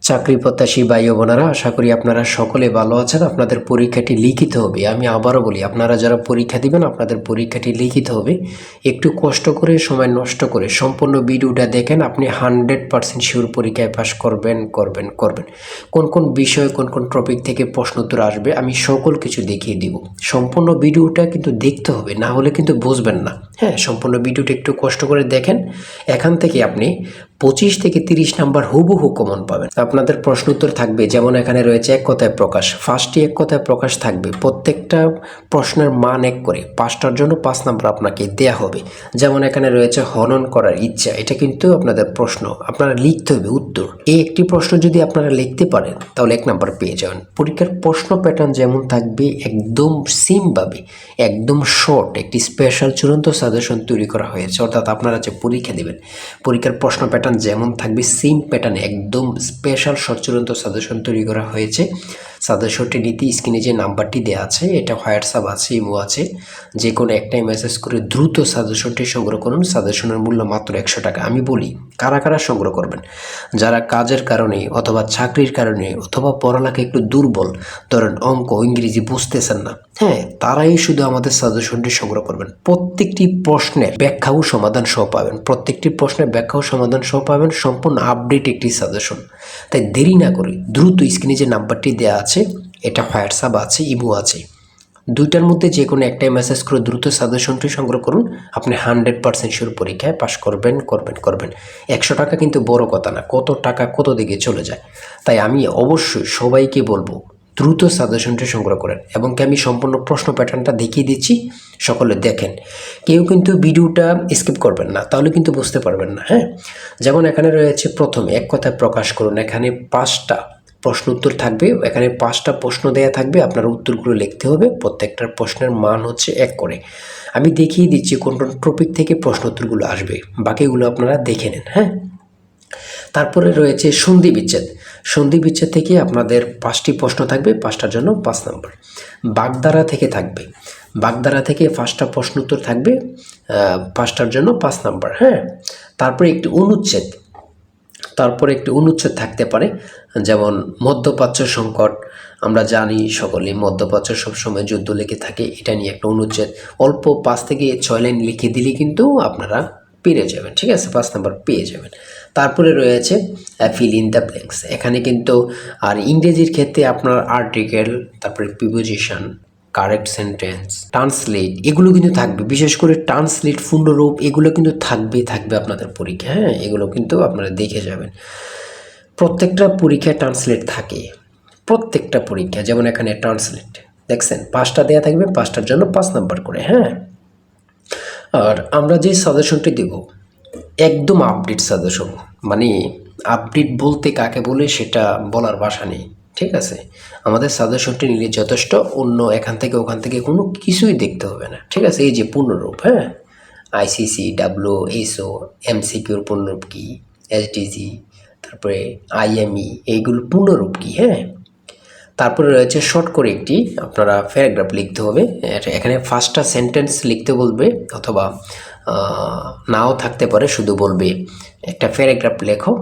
চাকরি প্রত্যাশী ভাই ও বোনেরা, আশা করি আপনারা সকলে ভালো আছেন। আপনাদের পরীক্ষাটি লিখিত হবে। আমি আবারও বলি, আপনারা যারা পরীক্ষা দিবেন আপনাদের পরীক্ষাটি লিখিত হবে। একটু কষ্ট করে, সময় নষ্ট করে সম্পূর্ণ ভিডিওটা দেখেন, আপনি 100% শিওর পরীক্ষায় পাস করবেন। কোন কোন বিষয়, কোন কোন টপিক থেকে প্রশ্ন উত্তর আসবে আমি সকল কিছু দেখিয়ে দিব। সম্পূর্ণ ভিডিওটা কিন্তু দেখতে হবে, না হলে কিন্তু বুঝবেন না। হ্যাঁ, সম্পূর্ণ ভিডিওটা একটু কষ্ট করে দেখেন। এখান থেকে আপনি 25 থেকে 30 নাম্বার হুবহু কমন পাবেন। আপনাদের প্রশ্ন উত্তর থাকবে, যেমন এখানে রয়েছে এক কথায় প্রকাশ। ফার্স্টে এক কথায় প্রকাশ থাকবে, প্রত্যেকটা প্রশ্নের মান 1 করে, 5টার জন্য 5 নাম্বার আপনাকে দেয়া হবে। যেমন এখানে রয়েছে হনন করার ইচ্ছা, এটা কিন্তু আপনাদের প্রশ্ন, আপনারা লিখতে হবে উত্তর। এই একটি প্রশ্ন যদি আপনারা লিখতে পারেন তাহলে 1 নাম্বার পেয়ে যাবেন। পরীক্ষার প্রশ্ন প্যাটার্ন যেমন থাকবে একদম সিমভাবে, একদম শর্ট একটি স্পেশাল চূড়ান্ত সাজেশন তৈরি করা হয়েছে। অর্থাৎ আপনারা যে পরীক্ষা দেবেন, পরীক্ষার প্রশ্ন প্যাটার্ন যেমন থাকবে সেম প্যাটার্নে একদম স্পেশাল শর্ট চূড়ান্ত সাজেশন তৈরি করা হয়েছে। সাজেশনটি নিতে স্ক্রিনে যে নাম্বারটি দেওয়া আছে, এটা হোয়াটসঅ্যাপ আছে, ইমো আছে, যে কোনো একটাই মেসেজ করে দ্রুত সাজেশনটি সংগ্রহ করুন। সাজেশনের মূল্য মাত্র 100 টাকা। আমি বলি, কারা কারা সংগ্রহ করবেন? যারা কাজের কারণে অথবা চাকরির কারণে অথবা পড়ালেখা একটু দুর্বল, ধরেন অঙ্ক ইংরেজি বুঝতেছেন না, হ্যাঁ, তারাই শুধু আমাদের সাজেশনটি সংগ্রহ করবেন। প্রত্যেকটি প্রশ্নের ব্যাখ্যা ও সমাধান সহ পাবেন, প্রত্যেকটি প্রশ্নের ব্যাখ্যা ও সমাধান সহ পাবেন, সম্পূর্ণ আপডেট একটি সাজেশন। তাই দেরি না করে দ্রুত স্ক্রিনে যে নাম্বারটি দেওয়া আছে, এটা হোয়াটসঅ্যাপ আছে, ইমো আছে, দুইটার মধ্যে যে কোনো একটাই মেসেজ করে দ্রুত সাজেশনটি সংগ্রহ করুন। আপনি 100% শিওর পরীক্ষায় পাশ করবেন। 100 টাকা কিন্তু বড় কথা না, কত টাকা কত দিকে চলে যায়। তাই আমি অবশ্যই সবাইকে বলবো, দ্রুত সাজেশনটি সংগ্রহ করেন। এবং আমি সম্পূর্ণ প্রশ্ন প্যাটার্নটা দেখিয়ে দিচ্ছি, সকলে দেখেন। কেউ কিন্তু ভিডিওটা স্কিপ করবেন না, তাহলে কিন্তু বুঝতে পারবেন না। হ্যাঁ, যেমন এখানে রয়েছে প্রথমে এক কথায় প্রকাশ করুন। এখানে 5টা প্রশ্ন উত্তর থাকবে, এখানে 5টা প্রশ্ন দেয়া থাকবে, আপনার উত্তরগুলো লিখতে হবে। প্রত্যেকটার প্রশ্নের মান হচ্ছে 1 করে। আমি দেখিয়ে দিচ্ছি কোন কোন টপিক থেকে প্রশ্ন উত্তরগুলো আসবে, বাকিগুলো আপনারা দেখে নেন। হ্যাঁ, তারপরে রয়েছে সন্ধি বিচ্ছেদ। সন্ধি বিচ্ছেদ থেকে আপনাদের 5টি প্রশ্ন থাকবে, 5টার জন্য 5 নাম্বার। বাগধারা থেকে থাকবে, বাগধারা থেকে 5টা প্রশ্ন উত্তর থাকবে, 5টার জন্য 5 নাম্বার। হ্যাঁ, তারপরে একটি অনুচ্ছেদ, থাকতে পারে, যেমন মধ্যপ্রাচ্য সংকট। আমরা জানি সকলে মধ্যপ্রাচ্য সবসময় যুদ্ধ লেগে থাকে, এটা নিয়ে একটা অনুচ্ছেদ অল্প 5 থেকে 6 লাইন লিখে দিলে কিন্তু আপনারা পেরে যাবেন। ঠিক আছে, 5 নাম্বার পেয়ে যাবেন। তারপরে রয়েছে ফিল ইন দ্য ব্ল্যাঙ্কস। এখানে কিন্তু আর ইংরেজির ক্ষেত্রে আপনার আর্টিকেল, তারপরে প্রিপোজিশন, কারেক্ট সেন্টেন্স, ট্রান্সলেট, এগুলো কিন্তু থাকবে। বিশেষ করে ট্রান্সলেট, পূর্ণরূপ, এগুলো কিন্তু থাকবে আপনাদের পরীক্ষা। হ্যাঁ, এগুলো কিন্তু আপনারা দেখে যাবেন। প্রত্যেকটা পরীক্ষায় ট্রান্সলেট থাকে, প্রত্যেকটা পরীক্ষা। যেমন এখানে ট্রান্সলেট দেখছেন 5টা দেওয়া থাকবে, 5টার জন্য 5 নাম্বার করে। হ্যাঁ, আর আমরা যে সাজেশনটি দেব একদম আপডেট সাজেশন। মানে আপডেট বলতে কাকে বলে সেটা বলার ভাষা নেই। ঠিক আছে, আমাদের সাজেশনটি নিলে যথেষ্ট, অন্য এখান থেকে ওখান থেকে কোনো কিছুই দেখতে হবে না। ঠিক আছে, এই যে পূর্ণরূপ, হ্যাঁ, আইসিসি, ডাব্লিউএসও, এমসিকিউর পূর্ণরূপ কী, এসডিজি, তারপরে আইএমই, এইগুলো পূর্ণরূপ কী। হ্যাঁ, তারপরে রয়েছে শর্ট করে একটি আপনারা প্যারাগ্রাফ লিখতে হবে। এখানে 5টা সেন্টেন্স লিখতে বলবে, অথবা নাও থাকতে পারে, শুধু বলবে একটা প্যারাগ্রাফ লেখো।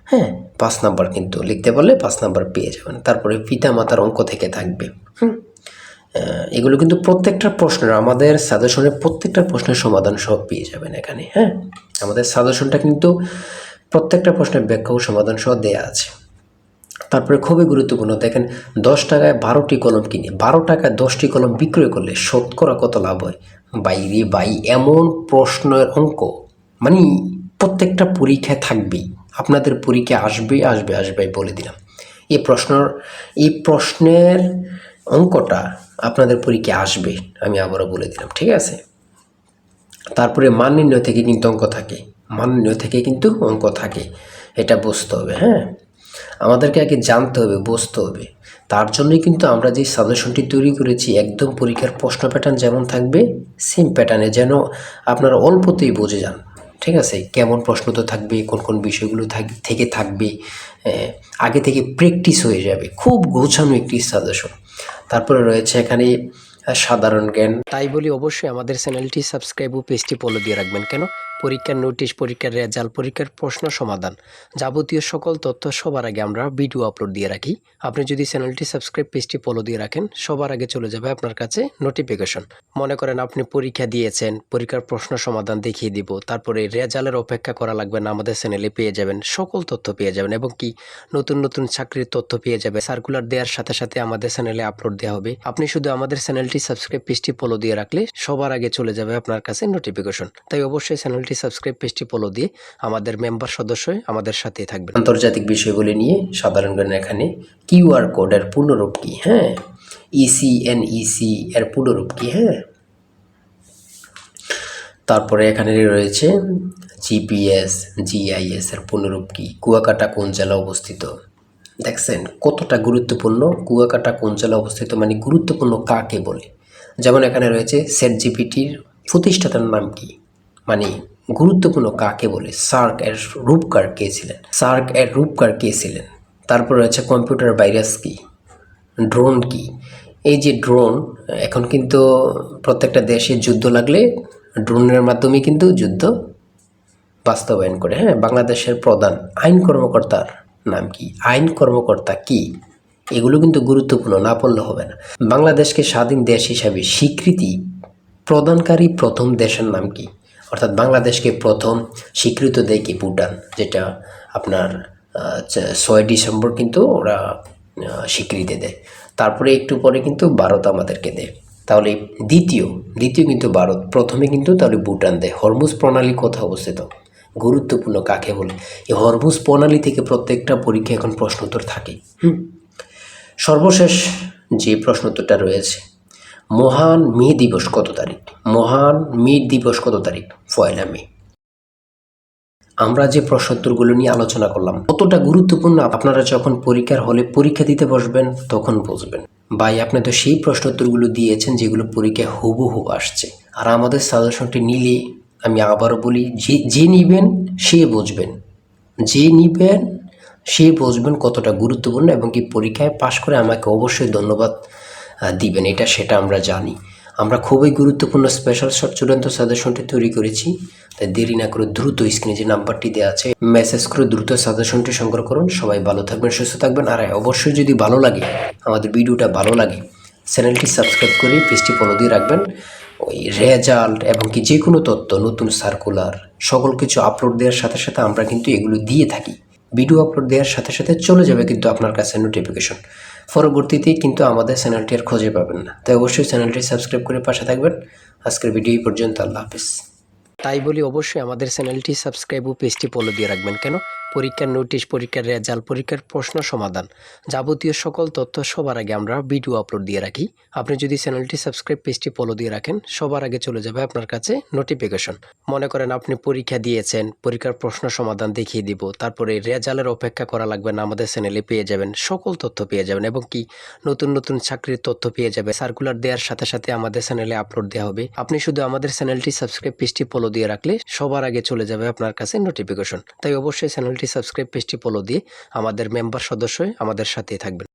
হ্যাঁ, 5 নাম্বার কিন্তু লিখতে বললে 5 নাম্বার পেয়ে যাবেন। তারপরে পিতা মাতার অঙ্ক থেকে থাকবে। এগুলো কিন্তু প্রত্যেকটা প্রশ্নের, আমাদের সাজেশনের প্রত্যেকটা প্রশ্নের সমাধান সব পেয়ে যাবেন এখানে। হ্যাঁ, আমাদের সাজেশনটা কিন্তু প্রত্যেকটা প্রশ্নের ব্যাখ্যা ও সমাধান সহ দেয়া আছে। তারপরে খুবই গুরুত্বপূর্ণ, দেখেন 10 টাকায় 12টি কলম কিনে 12 টাকায় 10টি কলম বিক্রয় করলে শতকরা কত লাভ হয়? ভাই, এমন প্রশ্নের অঙ্ক মানে প্রত্যেকটা পরীক্ষায় থাকবেই, আপনাদের পরীক্ষা আসবে বলে দিলাম। এই প্রশ্নের অঙ্কটা আপনাদের পরীক্ষায় আসবে, আমি আবারও বলে দিলাম। ঠিক আছে, তারপরে মান নির্ণয় থেকে কিন্তু অঙ্ক থাকে, এটা বুঝতে হবে। হ্যাঁ, আমাদেরকে আগে জানতে হবে, বুঝতে হবে। তার জন্যই কিন্তু আমরা যে সাজেশনটি তৈরি করেছি, একদম পরীক্ষার প্রশ্ন প্যাটার্ন যেমন থাকবে সেম প্যাটার্নে, যেন আপনারা অল্পতেই বুঝে যান। ঠিক আছে, কেমন প্রশ্ন তো থাকবে, কোন কোন বিষয়গুলো থেকে থাকবে, আগে থেকে প্র্যাকটিস হয়ে যাবে। খুব গোছানো একটি সাজেশন। তারপরে রয়েছে এখানে সাধারণ জ্ঞান। তাই বলি অবশ্যই আমাদের চ্যানেলটি সাবস্ক্রাইব ও পেজটি ফলো দিয়ে রাখবেন। কেন? পরীক্ষার নোটিশ, পরীক্ষার রেজাল্ট, পরীক্ষার প্রশ্ন সমাধান, যাবতীয় সকল তথ্য সবার আগে আমরা ভিডিও আপলোড দিয়ে রাখি। আপনি যদি চ্যানেলটি সাবস্ক্রাইব, পেজটি ফলো দিয়ে রাখেন, সবার আগে চলে যাবে আপনার কাছে নোটিফিকেশন। মনে করেন আপনি পরীক্ষা দিয়েছেন, পরীক্ষার প্রশ্ন সমাধান দেখিয়ে দিব, তারপরে রেজাল্টের অপেক্ষা করা লাগবে না, আমাদের চ্যানেলে পেয়ে যাবেন, সকল তথ্য পেয়ে যাবেন এবং কি নতুন নতুন চাকরির তথ্য পেয়ে যাবে। সার্কুলার দেওয়ার সাথে সাথে আমাদের চ্যানেলে আপলোড দেওয়া হবে। আপনি শুধু আমাদের চ্যানেলটি সাবস্ক্রাইব, পেজটি ফলো দিয়ে রাখলে সবার আগে চলে যাবে আপনার কাছে নোটিফিকেশন। তাই অবশ্যই চ্যানেলটি সাবস্ক্রাইব, পেজটি ফলো দিয়ে আমাদের মেম্বার সদস্য আমাদের সাথে থাকবেন। আন্তর্জাতিক বিষয়গুলি নিয়ে সাধারণ জ্ঞান, এখানে কিউআর কোডের পূর্ণরূপ কি, হ্যাঁ, ইসিএনইসি এর পূর্ণরূপ কি, হ্যাঁ, তারপরে এখানে রয়েছে জিপিএস, জিআইএস এর পূর্ণরূপ কি, কুয়াকাটা কোন জেলা অবস্থিত। দেখছেন কতটা গুরুত্বপূর্ণ, কুয়াকাটা কোন জেলা অবস্থিত মানে গুরুত্বপূর্ণ কাকে বলে। যেমন এখানে রয়েছে চ্যাটজিপিটির প্রতিষ্ঠাতার নাম কি, মানে গুরুত্বপূর্ণ কাকে বলে। সার্ক এর রূপকার কে ছিলেন, সার্ক এর রূপকার কে ছিলেন। তারপর রয়েছে কম্পিউটার ভাইরাস কি, ড্রোন কি। এই যে ড্রোন, এখন কিন্তু প্রত্যেকটা দেশে যুদ্ধ লাগলে ড্রোনের মাধ্যমে কিন্তু যুদ্ধ বাস্তবায়ন করে। হ্যাঁ, বাংলাদেশের প্রধান আইন কর্মকর্তার নাম কি, আইন কর্মকর্তা কি, এগুলো কিন্তু গুরুত্বপূর্ণ, না পড়লে হবে না। বাংলাদেশকে স্বাধীন দেশ হিসাবে স্বীকৃতি প্রদানকারী প্রথম দেশের নাম কি, অর্থাৎ বাংলাদেশকে প্রথম স্বীকৃত দেয় কি, ভুটান, যেটা আপনার 6 ডিসেম্বর কিন্তু ওরা স্বীকৃতি দেয়। তারপরে একটু পরে কিন্তু ভারত আমাদেরকে দেয়। তাহলে দ্বিতীয় কিন্তু ভারত, প্রথমে কিন্তু তাহলে ভুটান দেয়। হরমুজ প্রণালী কোথায় অবস্থিত, গুরুত্বপূর্ণ কাকে বলে। এই হরমুজ প্রণালী থেকে প্রত্যেকটা পরীক্ষা এখন প্রশ্নোত্তর থাকে। সর্বশেষ যে প্রশ্নোত্তরটা রয়েছে, মহান মে দিবস কত তারিখ, মহান মে দিবস কত তারিখ, 1 মে। আমরা যে প্রশ্নোত্তরগুলো নিয়ে আলোচনা করলাম কতটা গুরুত্বপূর্ণ, আপনারা যখন পরীক্ষার হলে পরীক্ষা দিতে বসবেন তখন বুঝবেন। ভাই, আপনি তো সেই প্রশ্নোত্তরগুলো দিয়েছেন যেগুলো পরীক্ষায় হুবহু আসছে। আর আমাদের সাজেশনটি নিলে, আমি আবারও বলি, যে নিবেন সে বুঝবেন, যে নিবেন সে বুঝবেন কতটা গুরুত্বপূর্ণ, এবং কি পরীক্ষায় পাশ করে আমাকে অবশ্যই ধন্যবাদ দিবেন, সেটা আমরা জানি। আমরা খুবই গুরুত্বপূর্ণ স্পেশাল শর্ট চূড়ান্ত সাজেশনটি তৈরি করেছি। তাই দেরি না করে দ্রুত স্ক্রিনে যে নাম্বারটি দেওয়া আছে মেসেজ করে দ্রুত সাজেশনটি সংগ্রহ করুন। সবাই ভালো থাকবেন, সুস্থ থাকবেন। আর অবশ্যই যদি ভালো লাগে, আমাদের ভিডিওটা ভালো লাগে, চ্যানেলটি সাবস্ক্রাইব করে পেজটি ফলো দিয়ে রাখবেন। ওই রেজাল্ট এবং কি যে কোনো তথ্য, নতুন সার্কুলার, সকল কিছু আপলোড দেওয়ার সাথে সাথে আমরা কিন্তু এগুলো দিয়ে থাকি। ভিডিও আপলোড দেওয়ার সাথে সাথে চলে যাবে কিন্তু আপনার কাছে নোটিফিকেশন। পরবর্তীতে কিন্তু আমাদের চ্যানেলটি আর খুঁজে পাবেন না। তাই অবশ্যই চ্যানেলটি সাবস্ক্রাইব করে পাশে থাকবেন। আজকের ভিডিও এই পর্যন্ত, আল্লাহ হাফেজ। তাই বলি অবশ্যই আমাদের চ্যানেলটি সাবস্ক্রাইব ও পেজটি ফলো দিয়ে রাখবেন। কেন, পরীক্ষার নোটিশ, পরীক্ষার রেজাল্ট, পরীক্ষার প্রশ্ন সমাধান, যাবতীয় সকল তথ্য সবার আগে আমরা ভিডিও আপলোড দিয়ে রাখি। আপনি যদি চ্যানেলটি সাবস্ক্রাইব, পেজটি ফলো দিয়ে রাখেন, সবার আগে চলে যাবে আপনার কাছে নোটিফিকেশন। মনে করেন আপনি পরীক্ষা দিয়েছেন, পরীক্ষার প্রশ্ন সমাধান দেখিয়ে দিব, তারপরে রেজাল্টের অপেক্ষা করা লাগবে না, আমাদের চ্যানেলে পেয়ে যাবেন, সকল তথ্য পেয়ে যাবেন এবং কি নতুন নতুন চাকরির তথ্য পেয়ে যাবে। সার্কুলার দেওয়ার সাথে সাথে আমাদের চ্যানেলে আপলোড দেওয়া হবে। আপনি শুধু আমাদের চ্যানেলটি সাবস্ক্রাইব, পেজটি ফলো দিয়ে রাখলে সবার আগে চলে যাবে আপনার কাছে নোটিফিকেশন। তাই অবশ্যই চ্যানেলটি সাবস্ক্রাইব, পেজটি ফলো দিয়ে আমাদের মেম্বার সদস্য আমাদের সাথে থাকবেন।